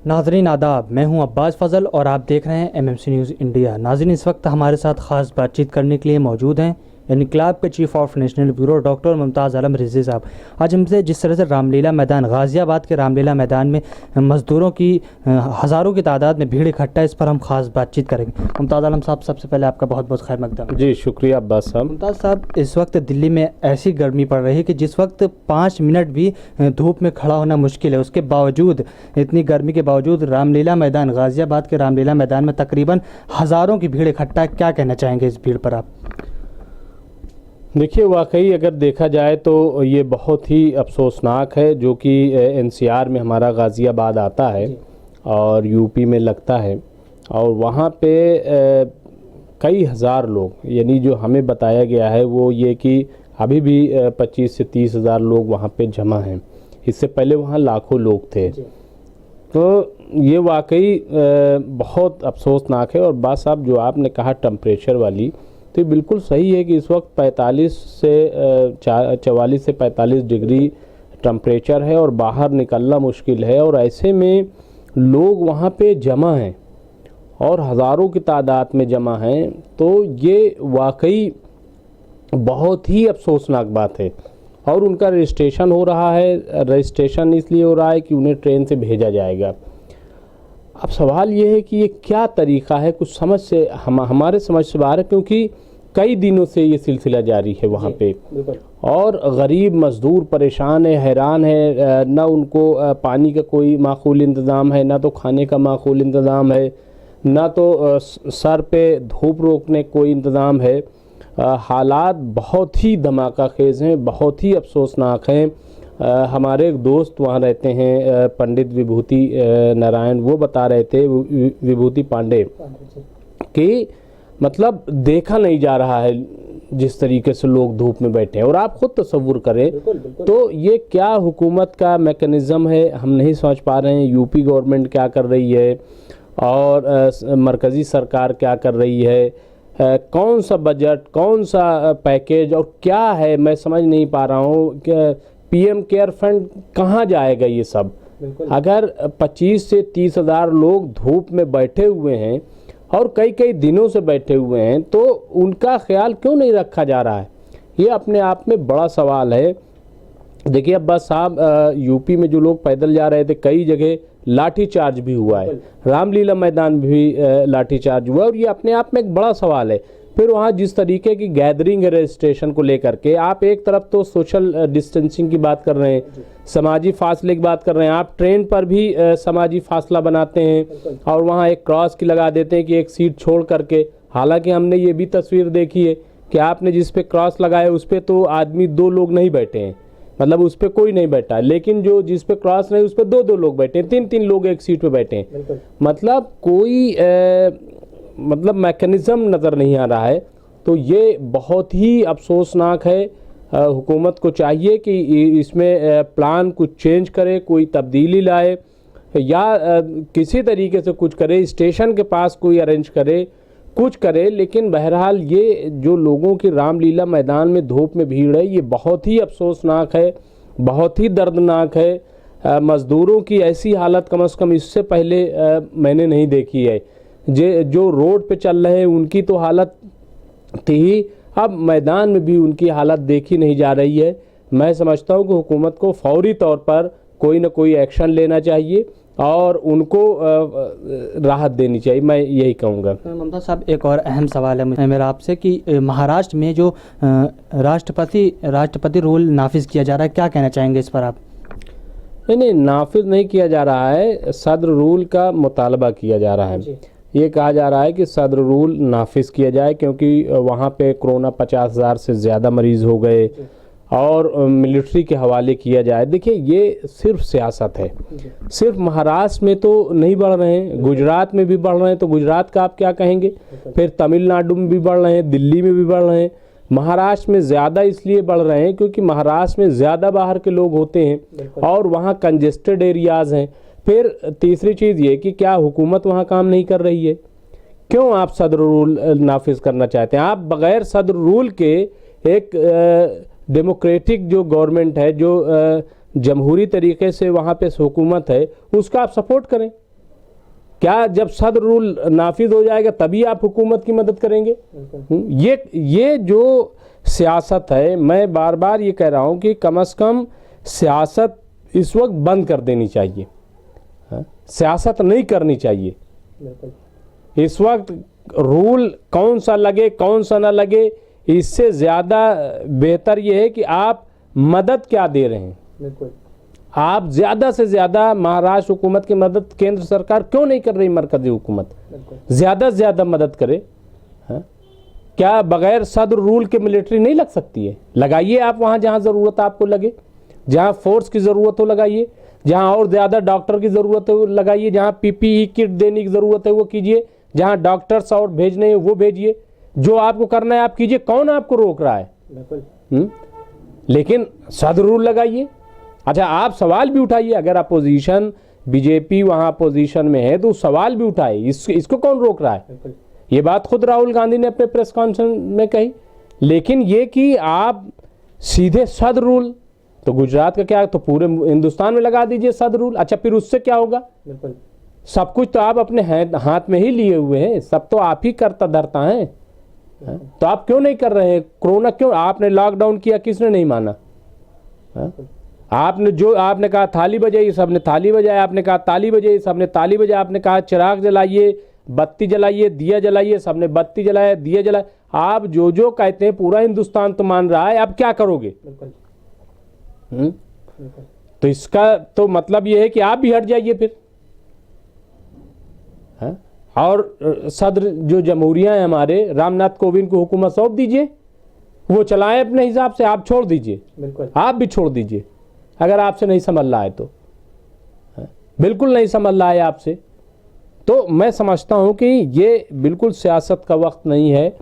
नाज़रीन आदाब, मैं हूं अब्बास फ़ज़ल और आप देख रहे हैं एमएमसी न्यूज़ इंडिया। नाज़रीन, इस वक्त हमारे साथ ख़ास बातचीत करने के लिए मौजूद हैं इनकलाब के chief of national bureau doctor Mumtaz Alam Rizvi साहब। आज हमसे जिस तरह से रामलीला मैदान, गाज़ियाबाद के रामलीला मैदान में मज़दूरों की हज़ारों की तादाद में भीड़ इकट्ठा है, इस पर हम ख़ास बातचीत करेंगे। मुमताज़ आलम साहब, सबसे पहले आपका बहुत बहुत खैर मकदम। जी शुक्रिया अब्बास साहब। मुमताज़ साहब, इस वक्त दिल्ली में ऐसी गर्मी पड़ रही है कि जिस वक्त 5 मिनट भी धूप में खड़ा होना मुश्किल है, उसके बावजूद, इतनी गर्मी के बावजूद रामलीला मैदान, गाज़ियाबाद के रामलीला मैदान में तकरीबन हज़ारों की भीड़ इकट्ठा है। क्या कहना चाहेंगे इस भीड़ पर आप? देखिए, वाकई अगर देखा जाए तो ये बहुत ही अफसोसनाक है जो कि एनसीआर में हमारा गाज़ियाबाद आता है और यूपी में लगता है, और वहाँ पे कई हज़ार लोग, यानी जो हमें बताया गया है वो ये कि अभी भी 25 से 30 हज़ार लोग वहाँ पे जमा हैं। इससे पहले वहाँ लाखों लोग थे। तो ये वाकई बहुत अफसोसनाक है। और बात साहब, जो आपने कहा टेम्परेचर वाली, तो बिल्कुल सही है कि इस वक्त 44 से 45 डिग्री टेम्परेचर है और बाहर निकलना मुश्किल है, और ऐसे में लोग वहाँ पे जमा हैं और हज़ारों की तादाद में जमा हैं। तो ये वाकई बहुत ही अफसोसनाक बात है। और उनका रजिस्ट्रेशन हो रहा है, रजिस्ट्रेशन इसलिए हो रहा है कि उन्हें ट्रेन से भेजा जाएगा। अब सवाल ये है कि ये क्या तरीक़ा है, कुछ समझ से हमारे समझ से बाहर है, क्योंकि कई दिनों से ये सिलसिला जारी है वहाँ पे, और गरीब मज़दूर परेशान है, हैरान है। ना उनको पानी का कोई माकूल इंतज़ाम है, ना तो खाने का माकूल इंतज़ाम है, ना तो सर पे धूप रोकने कोई इंतज़ाम है। हालात बहुत ही धमाका खेज़ हैं, बहुत ही अफसोसनाक हैं। हमारे एक दोस्त वहाँ रहते हैं, पंडित विभूति नारायण, वो बता रहे थे, विभूति पांडे, कि मतलब देखा नहीं जा रहा है जिस तरीके से लोग धूप में बैठे हैं। और आप खुद तसव्वुर करें तो ये क्या हुकूमत का मैकेनिज़्म है, हम नहीं समझ पा रहे हैं। यूपी गवर्नमेंट क्या कर रही है और मरकज़ी सरकार क्या कर रही है, कौन सा बजट, कौन सा पैकेज और क्या है, मैं समझ नहीं पा रहा हूँ कि पीएम केयर फंड कहाँ जाएगा ये सब। अगर 25 से 30 हज़ार लोग धूप में बैठे हुए हैं और कई कई दिनों से बैठे हुए हैं, तो उनका ख्याल क्यों नहीं रखा जा रहा है, ये अपने आप में बड़ा सवाल है। देखिए अब्बास साहब, यूपी में जो लोग पैदल जा रहे थे, कई जगह लाठी चार्ज भी हुआ है, रामलीला मैदान भी लाठी चार्ज हुआ है, और ये अपने आप में एक बड़ा सवाल है। फिर वहाँ जिस तरीके की गैदरिंग है रजिस्ट्रेशन को लेकर के, आप एक तरफ तो सोशल डिस्टेंसिंग की बात कर रहे हैं, समाजी फासले की बात कर रहे हैं, आप ट्रेन पर भी समाजी फासला बनाते हैं और वहाँ एक क्रॉस की लगा देते हैं कि एक सीट छोड़ करके। हालांकि हमने ये भी तस्वीर देखी है कि आपने जिस पे क्रॉस लगाया उस पर तो आदमी 2 लोग नहीं बैठे हैं, मतलब उस पर कोई नहीं बैठा, लेकिन जो जिस पे क्रॉस नहीं उस पर 2 लोग बैठे हैं, 3 लोग एक सीट पे बैठे हैं। मतलब कोई मतलब मैकेनिज़्म नज़र नहीं आ रहा है। तो ये बहुत ही अफसोसनाक है। हुकूमत को चाहिए कि इसमें प्लान कुछ चेंज करे, कोई तब्दीली लाए, या किसी तरीके से कुछ करे, स्टेशन के पास कोई अरेंज करे, कुछ करे। लेकिन बहरहाल ये जो लोगों की रामलीला मैदान में धूप में भीड़ है, ये बहुत ही अफसोसनाक है, बहुत ही दर्दनाक है। मज़दूरों की ऐसी हालत कम से कम इससे पहले मैंने नहीं देखी है। जो रोड पे चल रहे हैं उनकी तो हालत थी ही, अब मैदान में भी उनकी हालत देखी नहीं जा रही है। मैं समझता हूँ कि हुकूमत को फौरी तौर पर कोई ना कोई एक्शन लेना चाहिए और उनको राहत देनी चाहिए, मैं यही कहूँगा। ममता साहब, एक और अहम सवाल है मेरा आपसे कि महाराष्ट्र में जो राष्ट्रपति रूल नाफिज किया जा रहा है, क्या कहना चाहेंगे इस पर आप? नहीं, नाफिज नहीं किया जा रहा है, सदर रूल का मुतालबा किया जा रहा है। ये कहा जा रहा है कि सदर रूल नाफिज किया जाए, क्योंकि वहाँ पे कोरोना 50,000 से ज़्यादा मरीज़ हो गए और मिलिट्री के हवाले किया जाए। देखिए, ये सिर्फ सियासत है। सिर्फ महाराष्ट्र में तो नहीं बढ़ रहे हैं, गुजरात में भी बढ़ रहे हैं, तो गुजरात का आप क्या कहेंगे? फिर तमिलनाडु में भी बढ़ रहे हैं, दिल्ली में भी बढ़ रहे हैं। महाराष्ट्र में ज़्यादा इसलिए बढ़ रहे हैं क्योंकि महाराष्ट्र में ज़्यादा बाहर के लोग होते हैं और वहाँ कंजेस्टेड एरियाज़ हैं। फिर तीसरी चीज़ ये कि क्या हुकूमत वहाँ काम नहीं कर रही है? क्यों आप सदर रूल नाफिज करना चाहते हैं? आप बग़ैर सदर रूल के एक डेमोक्रेटिक जो गवर्नमेंट है, जो जमहूरी तरीके से वहाँ पे हुकूमत है, उसका आप सपोर्ट करें। क्या जब सदर रूल नाफिज हो जाएगा तभी आप हुकूमत की मदद करेंगे? ये जो सियासत है, मैं बार बार ये कह रहा हूँ कि कम से कम सियासत इस वक्त बंद कर देनी चाहिए। सियासत नहीं करनी चाहिए इस वक्त। रूल कौन सा लगे कौन सा ना लगे, इससे ज़्यादा बेहतर ये है कि आप मदद क्या दे रहे हैं। आप ज़्यादा से ज़्यादा महाराष्ट्र हुकूमत की मदद केंद्र सरकार क्यों नहीं कर रही? मरकज़ी हुकूमत ज़्यादा से ज़्यादा मदद करे। क्या बगैर सदर रूल के मिलिट्री नहीं लग सकती है? लगाइए आप वहाँ जहाँ ज़रूरत आपको लगे, जहाँ फोर्स की ज़रूरत हो लगाइए, जहाँ और ज़्यादा डॉक्टर की ज़रूरत हो लगाइए, जहाँ PPE किट देने की ज़रूरत है वो कीजिए, जहाँ डॉक्टर्स और भेजने हैं वो भेजिए। जो आपको करना है आप कीजिए, कौन आपको रोक रहा है? लेकिन सदर रूल लगाइए। अच्छा, आप सवाल भी उठाइए, अगर अपोजिशन बीजेपी वहाँ अपोजिशन में है तो सवाल भी उठाए, इसको कौन रोक रहा है? ये बात खुद राहुल गांधी ने अपने प्रेस कॉन्फ्रेंस में कही। लेकिन ये कि आप सीधे सदर रूल, तो गुजरात का क्या, तो पूरे हिंदुस्तान में लगा दीजिए सदर रूल। अच्छा, फिर उससे क्या होगा? सब कुछ तो आप अपने हाथ में ही लिए हुए हैं, सब तो आप ही करता धरता है। तो आप क्यों नहीं कर रहे हैं? कोरोना क्यों आपने लॉकडाउन किया, किसने नहीं माना? आपने कहा थाली बजाइए, सबने थाली बजाया। आपने कहा ताली बजाइए, सबने ताली बजाया। आपने कहा चिराग जलाइए, बत्ती जलाइए, दिया जलाइए, सबने बत्ती जलाया, दिया जलाया। आप जो कहते हैं पूरा हिंदुस्तान तो मान रहा है, आप क्या करोगे? तो इसका तो मतलब ये है कि आप भी हट जाइए फिर। और सदर जो जमहूरिया है हमारे, रामनाथ कोविंद को हुकूमत सौंप दीजिए, वो चलाएं अपने हिसाब से, आप छोड़ दीजिए। आप भी छोड़ दीजिए अगर आपसे नहीं संभल रहा है तो। बिल्कुल नहीं संभल रहा है आपसे तो मैं समझता हूं कि ये बिल्कुल सियासत का वक्त नहीं है।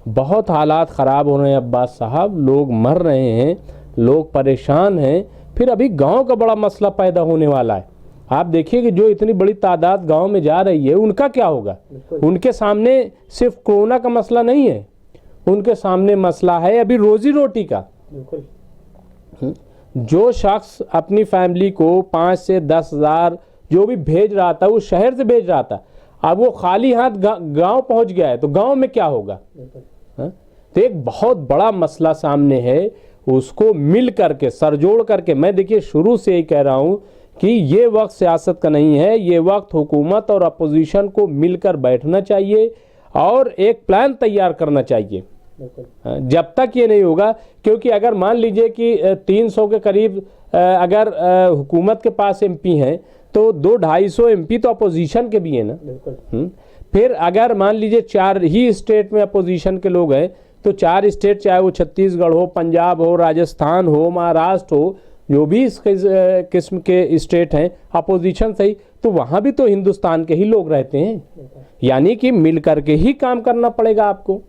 बहुत हालात ख़राब हो रहे हैं अब्बास साहब, लोग मर रहे हैं, लोग परेशान हैं। फिर अभी गांव का बड़ा मसला पैदा होने वाला है। आप देखिए कि जो इतनी बड़ी तादाद गांव में जा रही है, उनका क्या होगा? उनके सामने सिर्फ कोरोना का मसला नहीं है, उनके सामने मसला है अभी रोजी रोटी का। जो शख्स अपनी फैमिली को 5 से 10 हज़ार जो भी भेज रहा था, वो शहर से भेज रहा था, अब वो खाली हाथ गांव पहुंच गया है, तो गांव में क्या होगा? तो एक बहुत बड़ा मसला सामने है, उसको मिल करके सरजोड़ करके, मैं देखिए शुरू से ही कह रहा हूं कि ये वक्त सियासत का नहीं है, ये वक्त हुकूमत और अपोजिशन को मिलकर बैठना चाहिए और एक प्लान तैयार करना चाहिए। जब तक ये नहीं होगा, क्योंकि अगर मान लीजिए कि 300 के करीब अगर हुकूमत के पास MP हैं, तो 200-250 MP तो अपोजिशन के भी हैं ना। फिर अगर मान लीजिए 4 ही स्टेट में अपोजिशन के लोग हैं, तो 4 स्टेट, चाहे वो छत्तीसगढ़ हो, पंजाब हो, राजस्थान हो, महाराष्ट्र हो, जो भी इस किस्म के स्टेट हैं अपोजिशन से ही, तो वहाँ भी तो हिंदुस्तान के ही लोग रहते हैं। यानी कि मिल करके ही काम करना पड़ेगा आपको।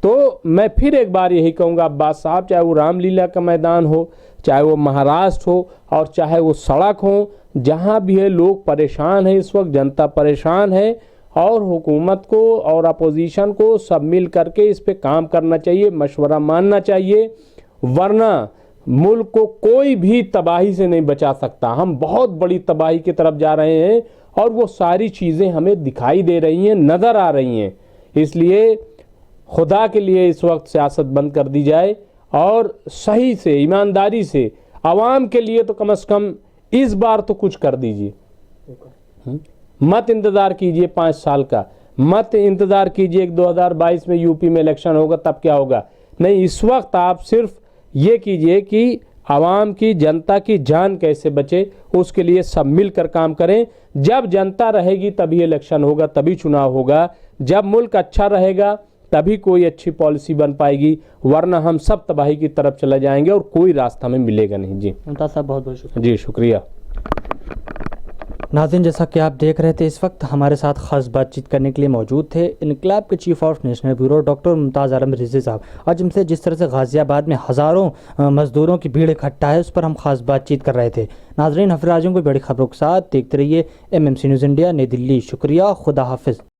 तो मैं फिर एक बार यही कहूँगा अब्बास साहब, चाहे वो रामलीला का मैदान हो, चाहे वो महाराष्ट्र हो, और चाहे वो सड़क हो, जहाँ भी है लोग परेशान हैं इस वक्त, जनता परेशान है, और हुकूमत को और अपोजिशन को सब मिल करके इस पे काम करना चाहिए, मशवरा मानना चाहिए। वरना मुल्क को कोई भी तबाही से नहीं बचा सकता। हम बहुत बड़ी तबाही की तरफ जा रहे हैं और वो सारी चीज़ें हमें दिखाई दे रही हैं, नज़र आ रही हैं। इसलिए खुदा के लिए इस वक्त सियासत बंद कर दी जाए और सही से, ईमानदारी से, आवाम के लिए तो कम से कम इस बार तो कुछ कर दीजिए। मत इंतज़ार कीजिए 5 साल का, मत इंतज़ार कीजिए कि 2022 में यूपी में इलेक्शन होगा तब क्या होगा। नहीं, इस वक्त आप सिर्फ ये कीजिए कि आवाम की, जनता की जान कैसे बचे, उसके लिए सब मिलकर काम करें। जब जनता रहेगी तभी इलेक्शन होगा, तभी चुनाव होगा। जब मुल्क अच्छा रहेगा तभी कोई अच्छी पॉलिसी बन पाएगी, वरना हम सब तबाही की तरफ चले जाएंगे और कोई रास्ता हमें मिलेगा नहीं। जी मुमताज़ साहब, बहुत बहुत शुक्रिया। जी शुक्रिया। नाज़रीन, जैसा कि आप देख रहे थे, इस वक्त हमारे साथ ख़ास बातचीत करने के लिए मौजूद थे इनकलाब के chief of national bureau doctor Mumtaz Alam Rizvi साहब। आज हमसे जिस तरह से गाज़ियाबाद में हज़ारों मज़दूरों की भीड़ इकट्ठा है, उस पर हम खास बातचीत कर रहे थे। नाज़रीन, हफ़िज़ आज़म को बड़ी खबरों के साथ देखते रहिए MMC न्यूज़ इंडिया, नई दिल्ली। शुक्रिया, खुदा हाफिज़।